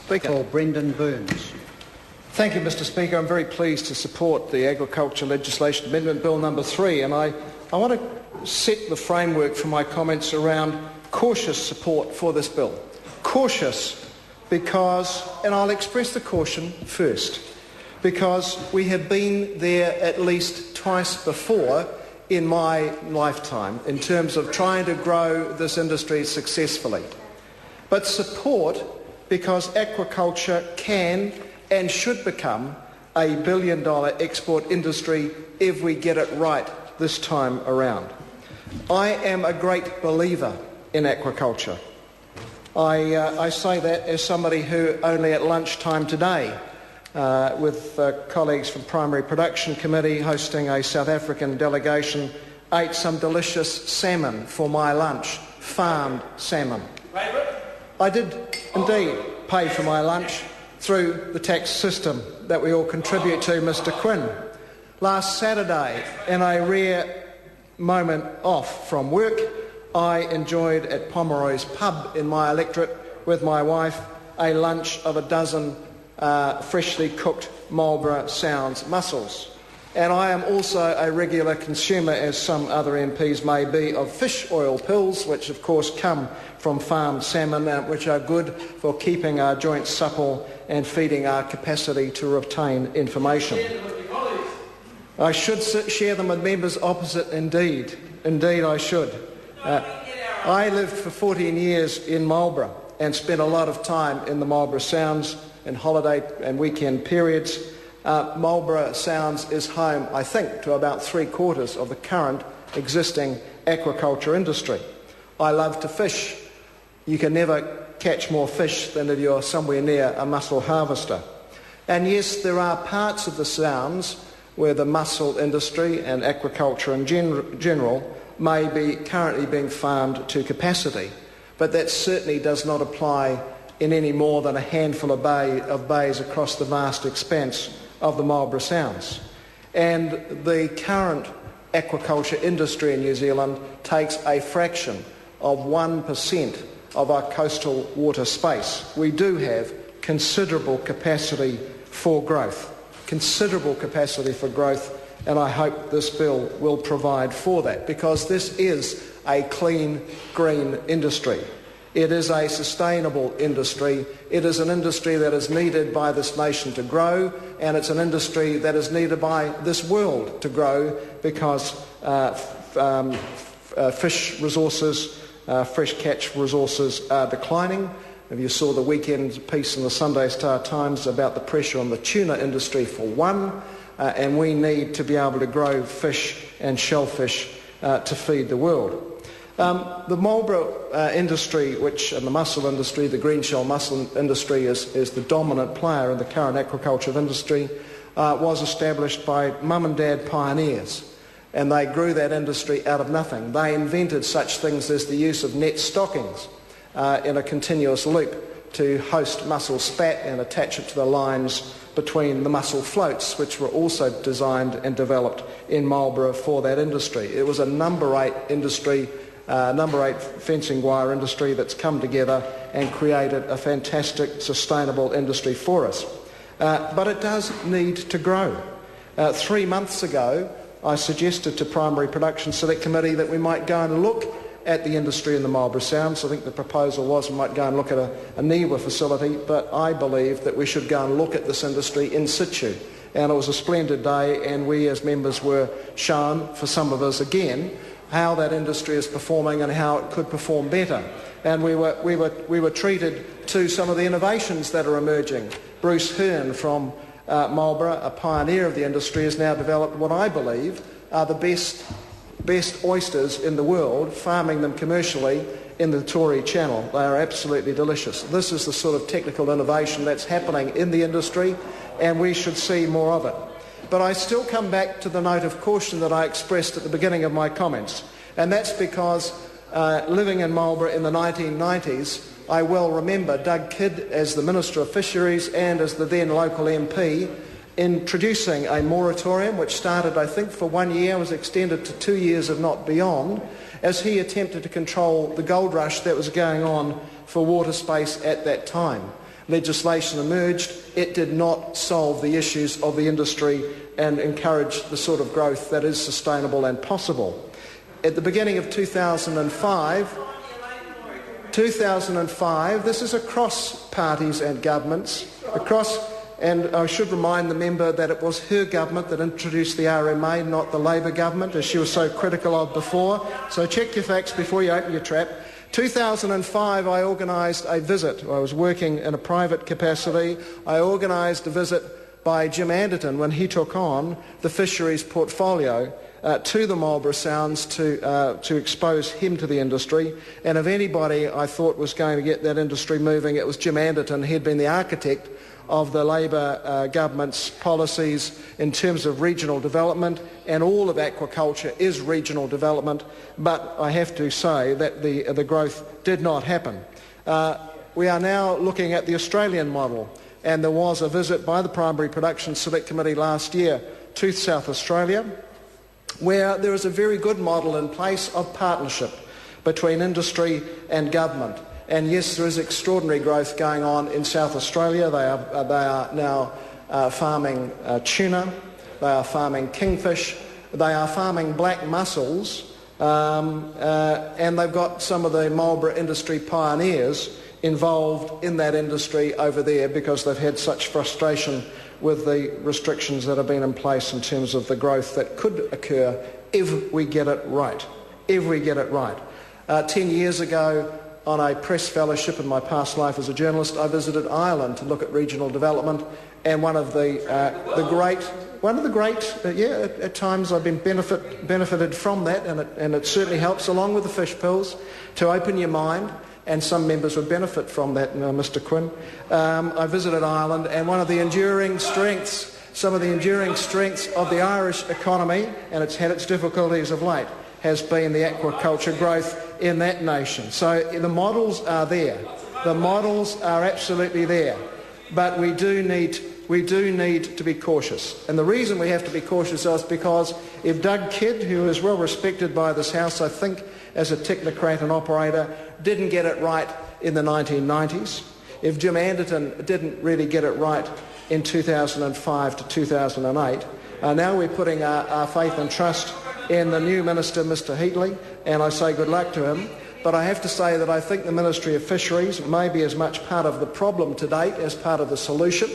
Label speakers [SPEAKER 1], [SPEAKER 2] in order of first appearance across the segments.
[SPEAKER 1] Speaker.
[SPEAKER 2] For Brendan Burns.
[SPEAKER 1] Thank you, Mr Speaker. I'm very pleased to support the Agriculture Legislation Amendment Bill number 3, and I want to set the framework for my comments around cautious support for this bill. Cautious because, and I'll express the caution first, because we have been there at least twice before in my lifetime in terms of trying to grow this industry successfully. But support because aquaculture can and should become a billion-dollar export industry if we get it right this time around. I am a great believer in aquaculture. I say that as somebody who only at lunchtime today, with colleagues from Primary Production Committee hosting a South African delegation, ate some delicious salmon for my lunch, farmed salmon. I did indeed pay for my lunch through the tax system that we all contribute to, Mr Quinn. Last Saturday, in a rare moment off from work, I enjoyed at Pomeroy's pub in my electorate with my wife a lunch of a dozen freshly cooked Marlborough Sounds mussels. And I am also a regular consumer, as some other MPs may be, of fish oil pills, which of course come from farmed salmon, which are good for keeping our joints supple and feeding our capacity to retain information. I should share them with members opposite, indeed. Indeed I should. I lived for 14 years in Marlborough and spent a lot of time in the Marlborough Sounds in holiday and weekend periods. Marlborough Sounds is home, I think, to about 3/4 of the current existing aquaculture industry. I love to fish. You can never catch more fish than if you're somewhere near a mussel harvester. And yes, there are parts of the Sounds where the mussel industry and aquaculture in general may be currently being farmed to capacity, but that certainly does not apply in any more than a handful of bays across the vast expanse of the Marlborough Sounds. And the current aquaculture industry in New Zealand takes a fraction of 1% of our coastal water space. We do have considerable capacity for growth, and I hope this bill will provide for that, because this is a clean, green industry. It is a sustainable industry. It is an industry that is needed by this nation to grow, and it's an industry that is needed by this world to grow, because fish resources, fresh catch resources are declining. If you saw the weekend piece in the Sunday Star Times about the pressure on the tuna industry for one, and we need to be able to grow fish and shellfish to feed the world. The Marlborough industry, and the mussel industry, the green shell mussel industry is the dominant player in the current aquaculture industry, was established by mum and dad pioneers, and they grew that industry out of nothing. They invented such things as the use of net stockings in a continuous loop to host mussel spat and attach it to the lines between the mussel floats, which were also designed and developed in Marlborough for that industry. It was a number 8 industry, number 8 fencing wire industry that's come together and created a fantastic sustainable industry for us. But it does need to grow. 3 months ago I suggested to Primary Production Select Committee that we might go and look at the industry in the Marlborough Sounds. I think the proposal was we might go and look at a NIWA facility, but I believe that we should go and look at this industry in situ. And it was a splendid day, and we as members were shown, for some of us again, how that industry is performing and how it could perform better. And we were treated to some of the innovations that are emerging. Bruce Hearn from Marlborough, a pioneer of the industry, has now developed what I believe are the best oysters in the world, farming them commercially in the Tory Channel. They are absolutely delicious. This is the sort of technical innovation that's happening in the industry, and we should see more of it. But I still come back to the note of caution that I expressed at the beginning of my comments, and that's because living in Marlborough in the 1990s, I well remember Doug Kidd as the Minister of Fisheries and as the then local MP introducing a moratorium which started, I think, for 1 year, was extended to 2 years if not beyond, as he attempted to control the gold rush that was going on for water space at that time. legislation emerged, it did not solve the issues of the industry and encourage the sort of growth that is sustainable and possible. At the beginning of 2005, this is across parties and governments, and I should remind the member that it was her government that introduced the RMA, not the Labor government, as she was so critical of before. So check your facts before you open your trap. 2005, I organised a visit. I was working in a private capacity. I organised a visit by Jim Anderton when he took on the fisheries portfolio to the Marlborough Sounds to expose him to the industry. And if anybody I thought was going to get that industry moving, it was Jim Anderton. He'd been the architect of the Labor government's policies in terms of regional development, and all of aquaculture is regional development, but I have to say that the growth did not happen. We are now looking at the Australian model, and there was a visit by the Primary Production Select Committee last year to South Australia, where there is a very good model in place of partnership between industry and government. And yes, there is extraordinary growth going on in South Australia. They are now farming tuna, they are farming kingfish, they are farming black mussels, and they've got some of the Marlborough industry pioneers involved in that industry over there because they've had such frustration with the restrictions that have been in place in terms of the growth that could occur if we get it right. If we get it right. 10 years ago, on a press fellowship in my past life as a journalist, I visited Ireland to look at regional development, and one of the great, at times I've been benefited from that, and it certainly helps, along with the fish pills, to open your mind, and some members would benefit from that, Mr. Quinn. I visited Ireland, and one of the enduring strengths, some of the enduring strengths of the Irish economy, and it's had its difficulties of late, has been the aquaculture growth in that nation. So the models are there. The models are absolutely there. But we do need to be cautious. And the reason we have to be cautious is because if Doug Kidd, who is well respected by this House, I think, as a technocrat and operator, didn't get it right in the 1990s, if Jim Anderton didn't really get it right in 2005 to 2008, now we're putting our faith and trust in the new Minister, Mr. Heatley, and I say good luck to him. But I have to say that I think the Ministry of Fisheries may be as much part of the problem to date as part of the solution,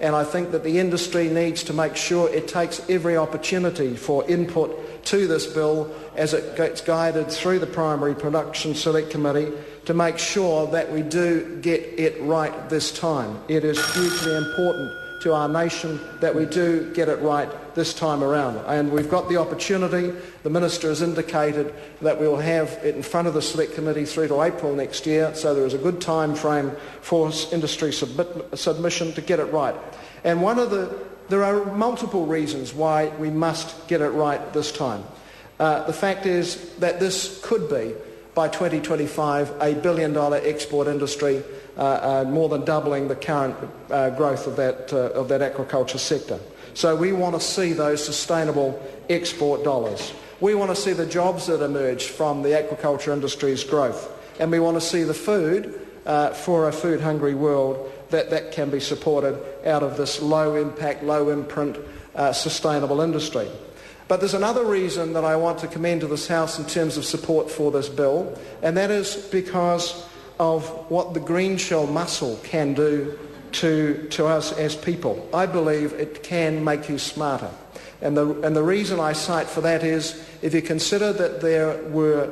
[SPEAKER 1] and I think that the industry needs to make sure it takes every opportunity for input to this bill as it gets guided through the Primary Production Select Committee to make sure that we do get it right this time. It is hugely important to our nation that we do get it right this time around. And we've got the opportunity. The Minister has indicated that we will have it in front of the Select Committee through to April next year, so there is a good time frame for industry submission to get it right. And there are multiple reasons why we must get it right this time. The fact is that this could be, by 2025, a billion-dollar export industry, more than doubling the current growth of that aquaculture sector. So we want to see those sustainable export dollars. We want to see the jobs that emerge from the aquaculture industry's growth. And we want to see the food for a food-hungry world that can be supported out of this low-impact, low-imprint, sustainable industry. But there's another reason that I want to commend to this House in terms of support for this bill, and that is because of what the green shell mussel can do to us as people. I believe it can make you smarter. And the reason I cite for that is, if you consider that there were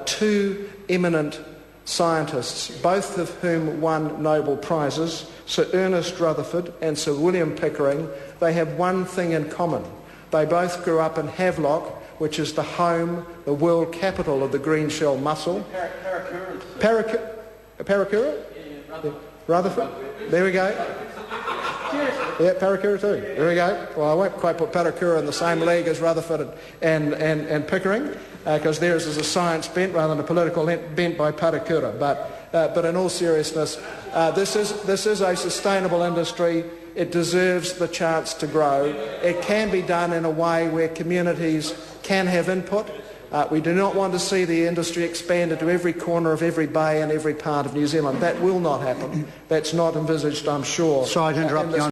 [SPEAKER 1] two eminent scientists, both of whom won Nobel Prizes, Sir Ernest Rutherford and Sir William Pickering, they have one thing in common. They both grew up in Havelock, which is the home, the world capital of the green shell mussel. Parakura? Yeah, Rutherford? There we go. Yeah, Parakura too. There we go. Well, I won't quite put Parakura in the same league as Rutherford and Pickering, because theirs is a science bent rather than a political bent by Parakura. But in all seriousness, this is a sustainable industry. It deserves the chance to grow. It can be done in a way where communities can have input. We do not want to see the industry expand into every corner of every bay and every part of New Zealand. That will not happen. That's not envisaged, I'm sure.
[SPEAKER 2] Sorry to interrupt you.